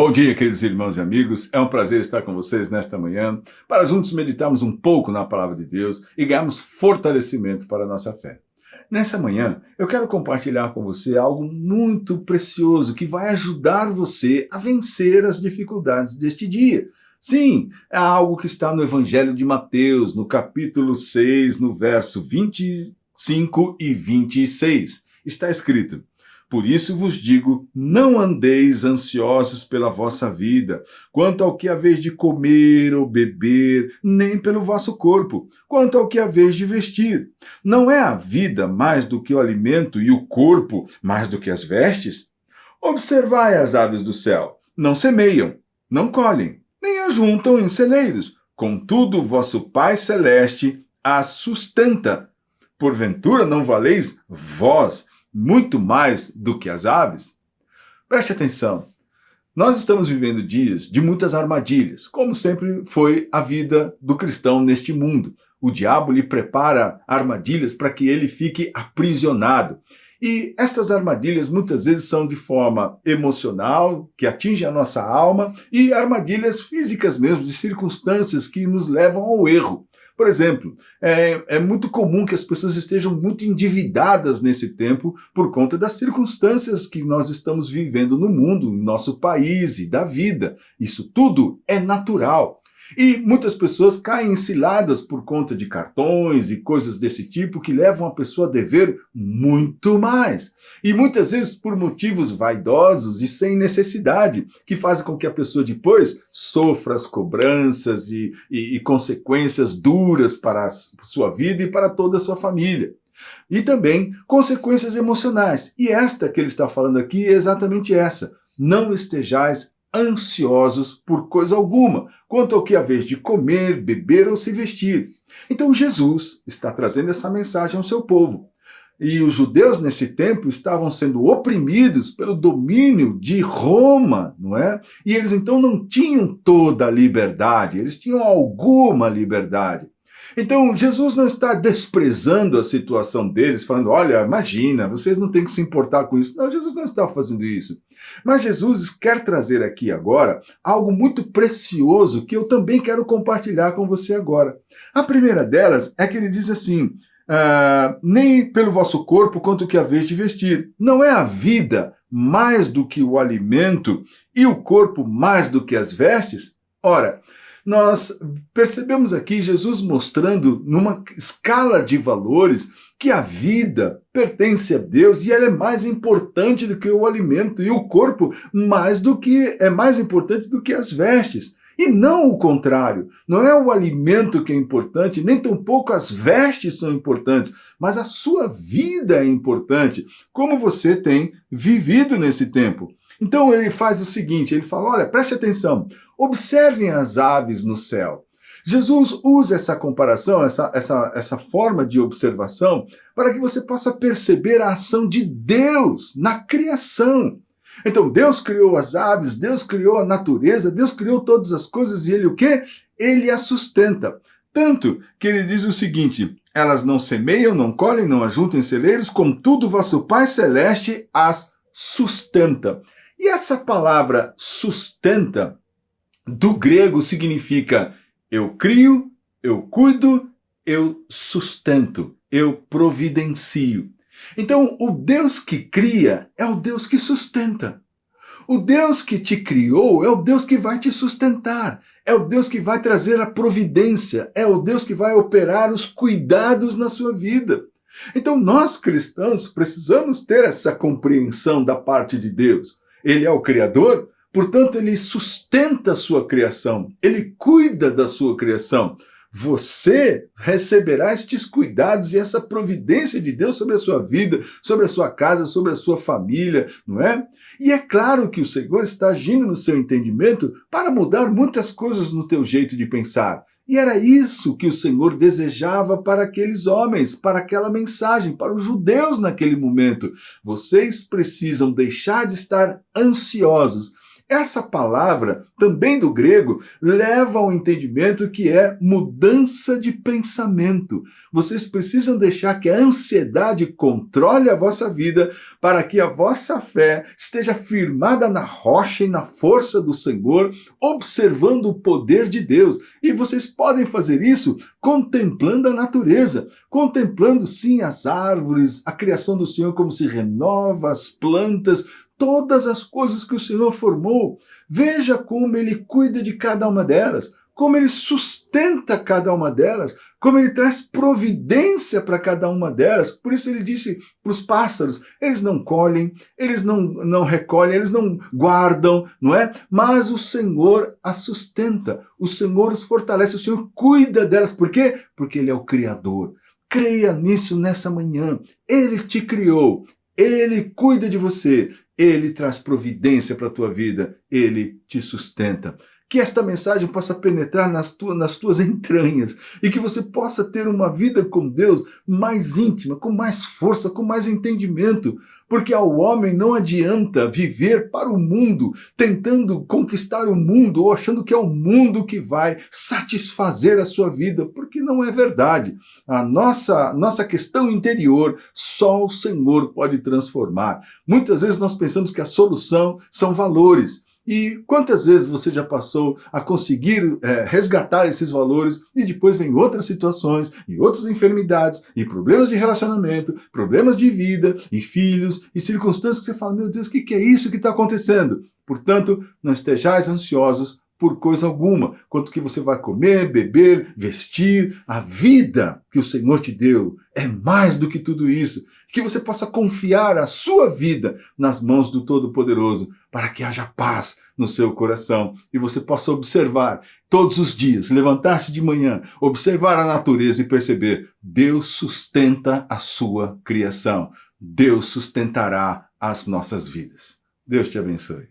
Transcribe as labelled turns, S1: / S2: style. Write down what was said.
S1: Bom dia, queridos irmãos e amigos. É um prazer estar com vocês nesta manhã para juntos meditarmos um pouco na palavra de Deus e ganharmos fortalecimento para a nossa fé. Nessa manhã, eu quero compartilhar com você algo muito precioso que vai ajudar você a vencer as dificuldades deste dia. Sim, é algo que está no Evangelho de Mateus, no capítulo 6, no verso 25 e 26. Está escrito: Por isso vos digo, não andeis ansiosos pela vossa vida, quanto ao que haveis de comer ou beber, nem pelo vosso corpo, quanto ao que haveis de vestir. Não é a vida mais do que o alimento e o corpo mais do que as vestes? Observai as aves do céu, não semeiam, não colhem, nem ajuntam em celeiros, contudo vosso Pai Celeste as sustenta. Porventura não valeis vós muito mais do que as aves? Preste atenção. Nós estamos vivendo dias de muitas armadilhas, como sempre foi a vida do cristão neste mundo. O diabo lhe prepara armadilhas para que ele fique aprisionado. E estas armadilhas muitas vezes são de forma emocional, que atinge a nossa alma, e armadilhas físicas mesmo, de circunstâncias que nos levam ao erro. Por exemplo, é muito comum que as pessoas estejam muito endividadas nesse tempo por conta das circunstâncias que nós estamos vivendo no mundo, no nosso país e da vida. Isso tudo é natural. E muitas pessoas caem em ciladas por conta de cartões e coisas desse tipo que levam a pessoa a dever muito mais. E muitas vezes por motivos vaidosos e sem necessidade, que fazem com que a pessoa depois sofra as cobranças e consequências duras para a sua vida e para toda a sua família. E também consequências emocionais. E esta que ele está falando aqui é exatamente essa. Não estejais ansiosos por coisa alguma, quanto ao que haveis de comer, beber ou se vestir. Então Jesus está trazendo essa mensagem ao seu povo. E os judeus nesse tempo estavam sendo oprimidos pelo domínio de Roma, não é? E eles então não tinham toda a liberdade, eles tinham alguma liberdade. Então, Jesus não está desprezando a situação deles, falando, olha, imagina, vocês não têm que se importar com isso. Não, Jesus não está fazendo isso. Mas Jesus quer trazer aqui agora algo muito precioso que eu também quero compartilhar com você agora. A primeira delas é que ele diz assim, nem pelo vosso corpo quanto o que haveis de vestir. Não é a vida mais do que o alimento e o corpo mais do que as vestes? Ora, nós percebemos aqui Jesus mostrando numa escala de valores que a vida pertence a Deus e ela é mais importante do que o alimento e o corpo é mais importante do que as vestes. E não o contrário, não é o alimento que é importante, nem tampouco as vestes são importantes, mas a sua vida é importante, como você tem vivido nesse tempo. Então ele faz o seguinte, ele fala, olha, preste atenção, observem as aves no céu. Jesus usa essa comparação, essa forma de observação, para que você possa perceber a ação de Deus na criação. Então Deus criou as aves, Deus criou a natureza, Deus criou todas as coisas e ele o quê? Ele as sustenta. Tanto que ele diz o seguinte, elas não semeiam, não colhem, não ajuntam em celeiros, contudo vosso Pai Celeste as sustenta. E essa palavra sustenta, do grego, significa eu crio, eu cuido, eu sustento, eu providencio. Então, o Deus que cria é o Deus que sustenta. O Deus que te criou é o Deus que vai te sustentar. É o Deus que vai trazer a providência. É o Deus que vai operar os cuidados na sua vida. Então, nós cristãos precisamos ter essa compreensão da parte de Deus. Ele é o Criador, portanto, ele sustenta a sua criação, ele cuida da sua criação. Você receberá estes cuidados e essa providência de Deus sobre a sua vida, sobre a sua casa, sobre a sua família, não é? E é claro que o Senhor está agindo no seu entendimento para mudar muitas coisas no teu jeito de pensar. E era isso que o Senhor desejava para aqueles homens, para aquela mensagem, para os judeus naquele momento. Vocês precisam deixar de estar ansiosos. Essa palavra, também do grego, leva ao entendimento que é mudança de pensamento. Vocês precisam deixar que a ansiedade controle a vossa vida para que a vossa fé esteja firmada na rocha e na força do Senhor, observando o poder de Deus. E vocês podem fazer isso contemplando a natureza, contemplando sim as árvores, a criação do Senhor, como se renova, as plantas, todas as coisas que o Senhor formou. Veja como Ele cuida de cada uma delas, como Ele sustenta cada uma delas, como Ele traz providência para cada uma delas. Por isso Ele disse para os pássaros, eles não colhem, eles não recolhem, eles não guardam, não é? Mas o Senhor as sustenta, o Senhor os fortalece, o Senhor cuida delas. Por quê? Porque Ele é o Criador. Creia nisso nessa manhã. Ele te criou, Ele cuida de você, Ele traz providência para a tua vida, Ele te sustenta. Que esta mensagem possa penetrar nas tuas entranhas e que você possa ter uma vida com Deus mais íntima, com mais força, com mais entendimento. Porque ao homem não adianta viver para o mundo, tentando conquistar o mundo ou achando que é o mundo que vai satisfazer a sua vida, porque não é verdade. A nossa questão interior, só o Senhor pode transformar. Muitas vezes nós pensamos que a solução são valores. E quantas vezes você já passou a conseguir resgatar esses valores e depois vem outras situações e outras enfermidades e problemas de relacionamento, problemas de vida e filhos e circunstâncias que você fala, meu Deus, o que é isso que está acontecendo? Portanto, não estejais ansiosos por coisa alguma, quanto que você vai comer, beber, vestir. A vida que o Senhor te deu é mais do que tudo isso. Que você possa confiar a sua vida nas mãos do Todo-Poderoso, para que haja paz no seu coração e você possa observar todos os dias, levantar-se de manhã, observar a natureza e perceber, Deus sustenta a sua criação. Deus sustentará as nossas vidas. Deus te abençoe.